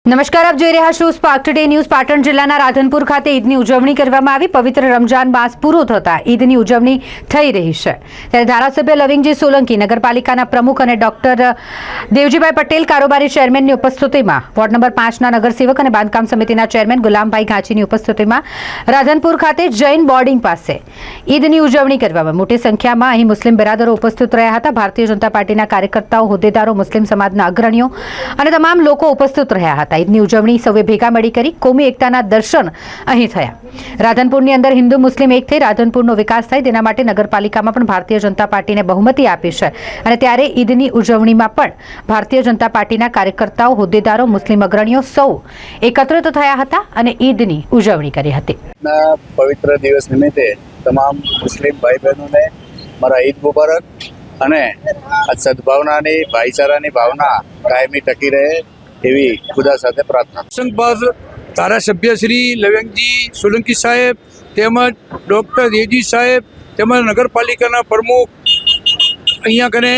નમસ્કાર, આપ જોઈ રહ્યા છો સ્પાર્ક ટુડે ન્યૂઝ। પાટણ જિલ્લાના રાધનપુર ખાતે ઈદની ઉજવણી કરવામાં આવી। પવિત્ર રમજાન માસ પૂરો થતા ઈદની ઉજવણી થઈ રહી છે, ત્યારે ધારાસભ્ય લવિંગજી સોલંકી, નગરપાલિકાના પ્રમુખ અને ડોક્ટર દેવજીભાઈ પટેલ, કારોબારી ચેરમેનની ઉપસ્થિતિમાં, વોર્ડ નંબર 5ના નગરસેવક અને બાંધકામ સમિતિના ચેરમેન ગુલામભાઈ ઘાંચીની ઉપસ્થિતિમાં રાધનપુર ખાતે જૈન બોર્ડિંગ પાસે ઈદની ઉજવણી કરવામાં મોટી સંખ્યામાં અહીં મુસ્લિમ બિરાદરો ઉપસ્થિત રહ્યા હતા। ભારતીય જનતા પાર્ટીના કાર્યકર્તાઓ, હોદ્દેદારો, મુસ્લિમ સમાજના અગ્રણીઓ અને તમામ લોકો ઉપસ્થિત રહ્યા હતા। ઈદની ઉજવણી સૌએ ભેગા મળી કરી કોમી એકતાના દર્શન અહીં થયા। રાધનપુરની અંદર હિન્દુ મુસ્લિમ એક થઈ રાધનપુરનો વિકાસ થાય તેના માટે નગરપાલિકામાં પણ ભારતીય જનતા પાર્ટીને બહુમતી આપી છે, અને ત્યારે ઈદની ઉજવણીમાં પણ ભારતીય જનતા પાર્ટીના કાર્યકર્તાઓ, હોદ્દેદારો, મુસ્લિમ અગ્રણીઓ સૌ એકત્રિત થયા હતા અને ઈદની ઉજવણી કરી હતી। પવિત્ર દિવસ નિમિત્તે તમામ મુસ્લિમ ભાઈ બહેનોને મારા ઈદ મુબારક અને આ સદભાવનાની, ભાઈચારાની ભાવના કાયમી ટકી રહે એવી ખુદા સાથે પ્રાર્થના। સંઘબાદ ધારાસભ્ય શ્રી લવિંગજી સોલંકી સાહેબ તેમજ ડૉક્ટર દેવજી સાહેબ તેમજ નગરપાલિકાના પ્રમુખ અહીંયા કને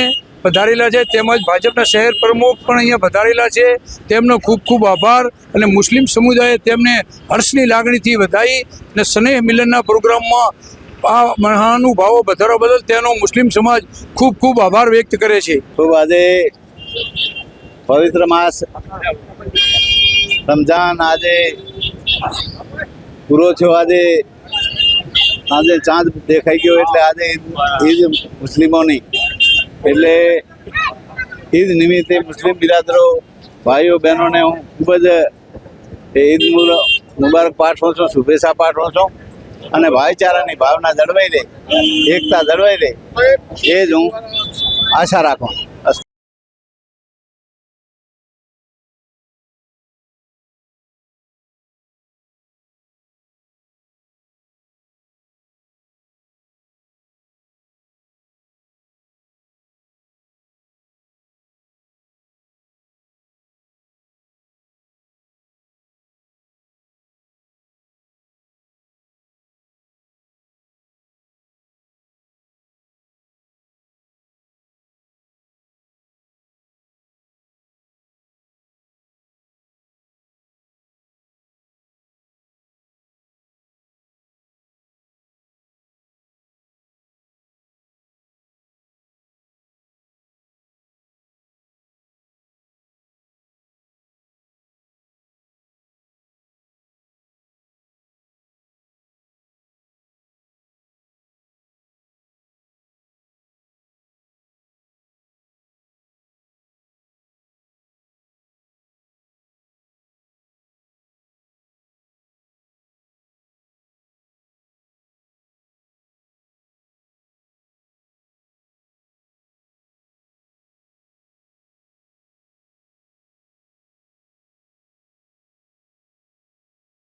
પધારેલા છે, તેમજ ભાજપના શહેર પ્રમુખ પણ અહીંયા પધારેલા છે। તેમનો ખૂબ ખૂબ આભાર, અને મુસ્લિમ સમુદાયે તેમને હર્ષની લાગણીથી વધાવી અને સ્નેહ મિલનના પ્રોગ્રામમાં આ મહાનુભાવો પધારવા બદલ તેનો મુસ્લિમ સમાજ ખૂબ ખૂબ આભાર વ્યક્ત કરે છે। ખૂબ આજે પવિત્ર માસ રમજાન આજે પૂરો થયો। આજે ચાંદ દેખાઈ ગયો, એટલે આજે ઈદ મુસ્લિમોની, એટલે ઈદ નિમિત્તે મુસ્લિમ બિરાદરો, ભાઈઓ બહેનોને હું ખૂબ જ ઈદ મુબારક પાઠવું છું, શુભેચ્છા પાઠવું છું, અને ભાઈચારાની ભાવના જળવાઈ રહે, એકતા જળવાઈ રહે એ જ હું આશા રાખું।